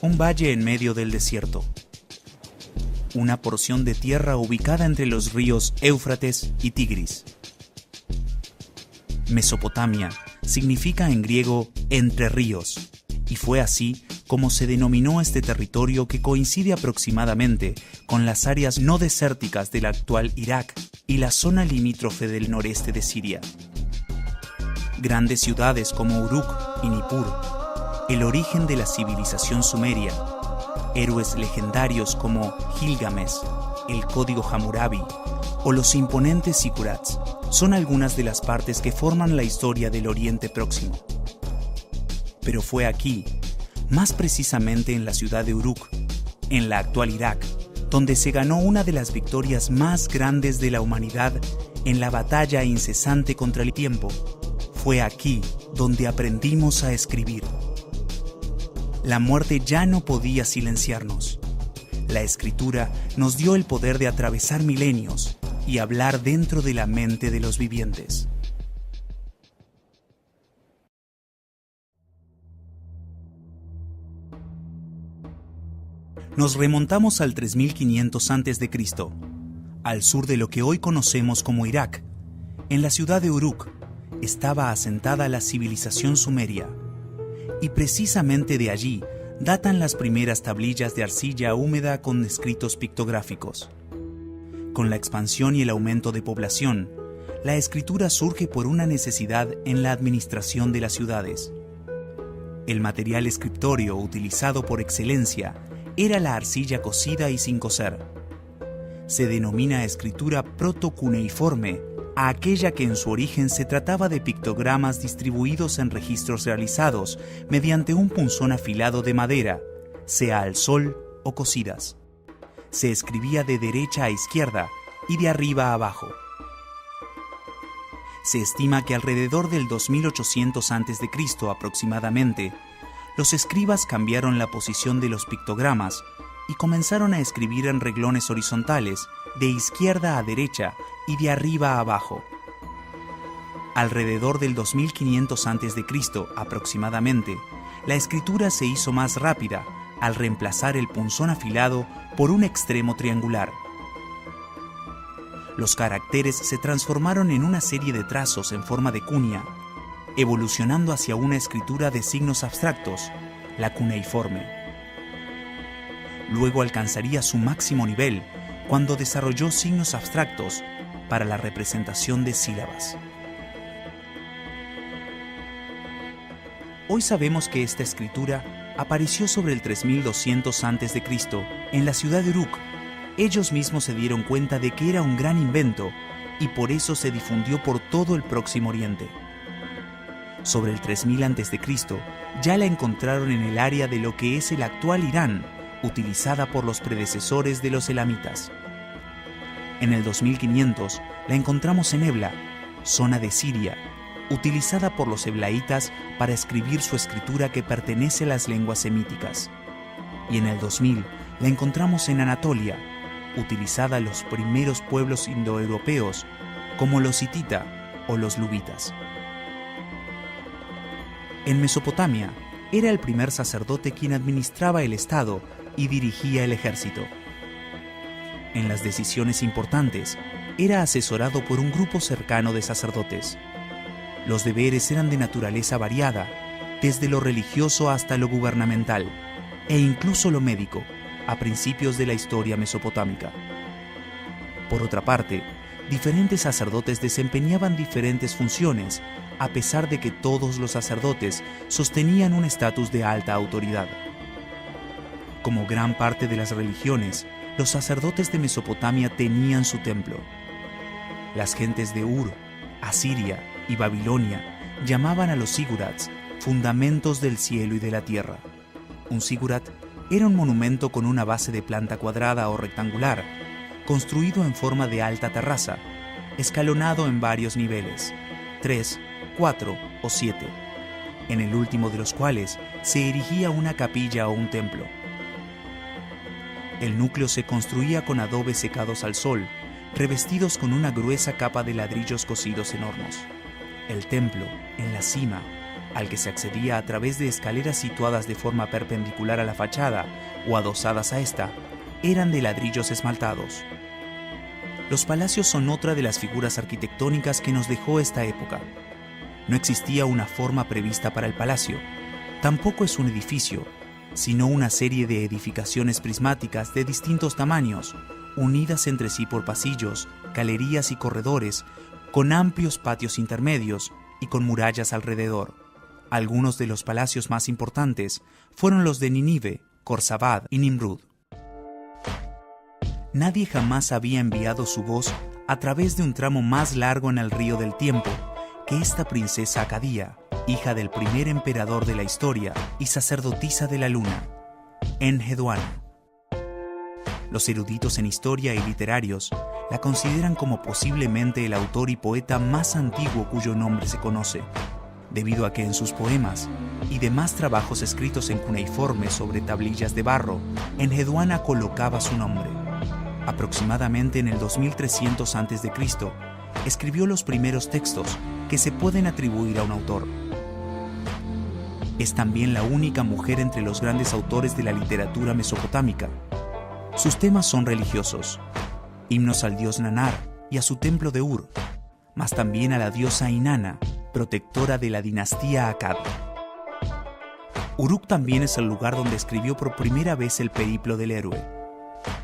Un valle en medio del desierto. Una porción de tierra ubicada entre los ríos Éufrates y Tigris. Mesopotamia significa en griego entre ríos, y fue así como se denominó este territorio que coincide aproximadamente con las áreas no desérticas del actual Irak y la zona limítrofe del noreste de Siria. Grandes ciudades como Uruk y Nippur, el origen de la civilización sumeria, héroes legendarios como Gilgamesh, el Código Hammurabi o los imponentes Ziggurats son algunas de las partes que forman la historia del Oriente Próximo. Pero fue aquí, más precisamente en la ciudad de Uruk, en la actual Irak, donde se ganó una de las victorias más grandes de la humanidad en la batalla incesante contra el tiempo. Fue aquí donde aprendimos a escribir. La muerte ya no podía silenciarnos. La escritura nos dio el poder de atravesar milenios y hablar dentro de la mente de los vivientes. Nos remontamos al 3500 a.C., al sur de lo que hoy conocemos como Irak. En la ciudad de Uruk estaba asentada la civilización sumeria, y precisamente de allí datan las primeras tablillas de arcilla húmeda con escritos pictográficos. Con la expansión y el aumento de población, la escritura surge por una necesidad en la administración de las ciudades. El material escritorio utilizado por excelencia era la arcilla cocida y sin cocer. Se denomina escritura protocuneiforme a aquella que en su origen se trataba de pictogramas distribuidos en registros realizados mediante un punzón afilado de madera, sea al sol o cosidas. Se escribía de derecha a izquierda y de arriba a abajo. Se estima que alrededor del 2800 a.C. aproximadamente, los escribas cambiaron la posición de los pictogramas y comenzaron a escribir en renglones horizontales, de izquierda a derecha y de arriba a abajo. Alrededor del 2500 a.C. aproximadamente, la escritura se hizo más rápida al reemplazar el punzón afilado por un extremo triangular. Los caracteres se transformaron en una serie de trazos en forma de cuña, evolucionando hacia una escritura de signos abstractos, la cuneiforme. Luego alcanzaría su máximo nivel cuando desarrolló signos abstractos para la representación de sílabas. Hoy sabemos que esta escritura apareció sobre el 3200 a.C. en la ciudad de Uruk. Ellos mismos se dieron cuenta de que era un gran invento y por eso se difundió por todo el Próximo Oriente. Sobre el 3000 a.C. ya la encontraron en el área de lo que es el actual Irán, utilizada por los predecesores de los elamitas. En el 2500 la encontramos en Ebla, zona de Siria, utilizada por los eblaitas para escribir su escritura que pertenece a las lenguas semíticas. Y en el 2000 la encontramos en Anatolia, utilizada en los primeros pueblos indoeuropeos, como los hitita o los luvitas. En Mesopotamia, era el primer sacerdote quien administraba el Estado y dirigía el ejército. En las decisiones importantes, era asesorado por un grupo cercano de sacerdotes. Los deberes eran de naturaleza variada, desde lo religioso hasta lo gubernamental, e incluso lo médico, a principios de la historia mesopotámica. Por otra parte, diferentes sacerdotes desempeñaban diferentes funciones, a pesar de que todos los sacerdotes sostenían un estatus de alta autoridad. Como gran parte de las religiones, los sacerdotes de Mesopotamia tenían su templo. Las gentes de Ur, Asiria y Babilonia llamaban a los Ziggurats fundamentos del cielo y de la tierra. Un Ziggurat era un monumento con una base de planta cuadrada o rectangular, construido en forma de alta terraza, escalonado en varios niveles, 3, 4 o 7, en el último de los cuales se erigía una capilla o un templo. El núcleo se construía con adobes secados al sol, revestidos con una gruesa capa de ladrillos cocidos en hornos. El templo, en la cima, al que se accedía a través de escaleras situadas de forma perpendicular a la fachada o adosadas a esta, eran de ladrillos esmaltados. Los palacios son otra de las figuras arquitectónicas que nos dejó esta época. No existía una forma prevista para el palacio. Tampoco es un edificio, sino una serie de edificaciones prismáticas de distintos tamaños, unidas entre sí por pasillos, galerías y corredores, con amplios patios intermedios y con murallas alrededor. Algunos de los palacios más importantes fueron los de Nínive, Khorsabad y Nimrud. Nadie jamás había enviado su voz a través de un tramo más largo en el río del tiempo que esta princesa acadía, hija del primer emperador de la historia y sacerdotisa de la luna, Enheduanna. Los eruditos en historia y literarios la consideran como posiblemente el autor y poeta más antiguo cuyo nombre se conoce, debido a que en sus poemas y demás trabajos escritos en cuneiforme sobre tablillas de barro, Enheduanna colocaba su nombre. Aproximadamente en el 2300 a.C., escribió los primeros textos que se pueden atribuir a un autor. Es también la única mujer entre los grandes autores de la literatura mesopotámica. Sus temas son religiosos, himnos al dios Nanar y a su templo de Ur, mas también a la diosa Inanna, protectora de la dinastía Akkad. Uruk también es el lugar donde escribió por primera vez el periplo del héroe.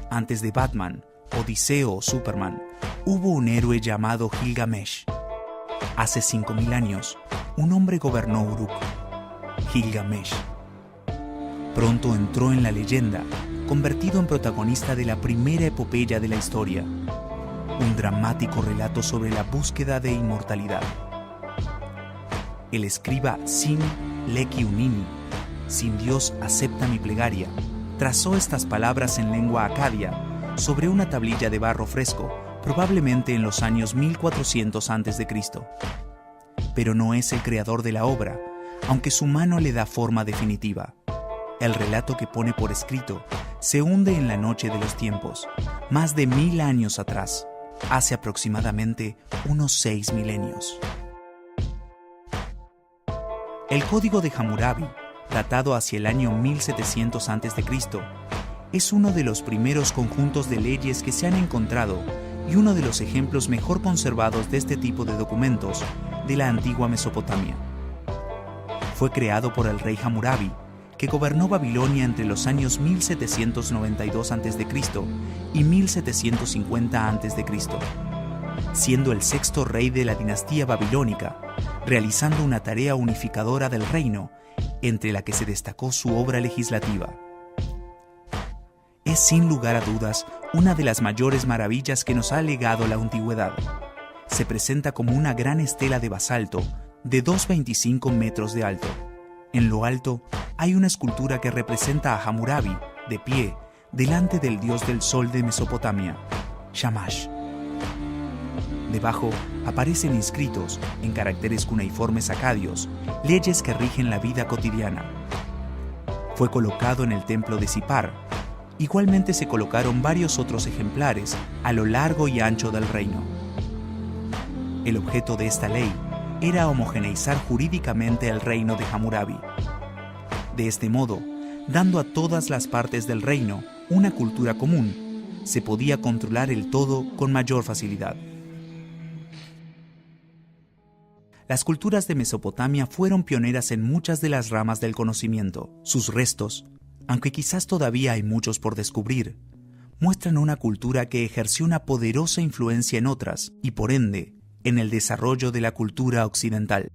Antes de Batman, Odiseo o Superman, hubo un héroe llamado Gilgamesh. Hace 5000 años, un hombre gobernó Uruk, Gilgamesh. Pronto entró en la leyenda, convertido en protagonista de la primera epopeya de la historia, un dramático relato sobre la búsqueda de inmortalidad. El escriba Sin Leki Unini, sin Dios acepta mi plegaria, trazó estas palabras en lengua acadia sobre una tablilla de barro fresco, probablemente en los años 1400 a.C. Pero no es el creador de la obra, aunque su mano le da forma definitiva. El relato que pone por escrito se hunde en la noche de los tiempos, más de 1000 años atrás, hace aproximadamente unos 6 milenios. El Código de Hammurabi, datado hacia el año 1700 a.C., es uno de los primeros conjuntos de leyes que se han encontrado y uno de los ejemplos mejor conservados de este tipo de documentos de la antigua Mesopotamia. Fue creado por el rey Hammurabi, que gobernó Babilonia entre los años 1792 a.C. y 1750 a.C., siendo el sexto rey de la dinastía babilónica, realizando una tarea unificadora del reino, entre la que se destacó su obra legislativa. Es sin lugar a dudas una de las mayores maravillas que nos ha legado la antigüedad. Se presenta como una gran estela de basalto de 2,25 metros de alto. En lo alto hay una escultura que representa a Hammurabi, de pie, delante del dios del sol de Mesopotamia, Shamash. Debajo aparecen inscritos, en caracteres cuneiformes acadios, leyes que rigen la vida cotidiana. Fue colocado en el templo de Sipar. Igualmente se colocaron varios otros ejemplares a lo largo y ancho del reino. El objeto de esta ley era homogeneizar jurídicamente el reino de Hammurabi. De este modo, dando a todas las partes del reino una cultura común, se podía controlar el todo con mayor facilidad. Las culturas de Mesopotamia fueron pioneras en muchas de las ramas del conocimiento. Sus restos, aunque quizás todavía hay muchos por descubrir, muestran una cultura que ejerció una poderosa influencia en otras y, por ende, en el desarrollo de la cultura occidental.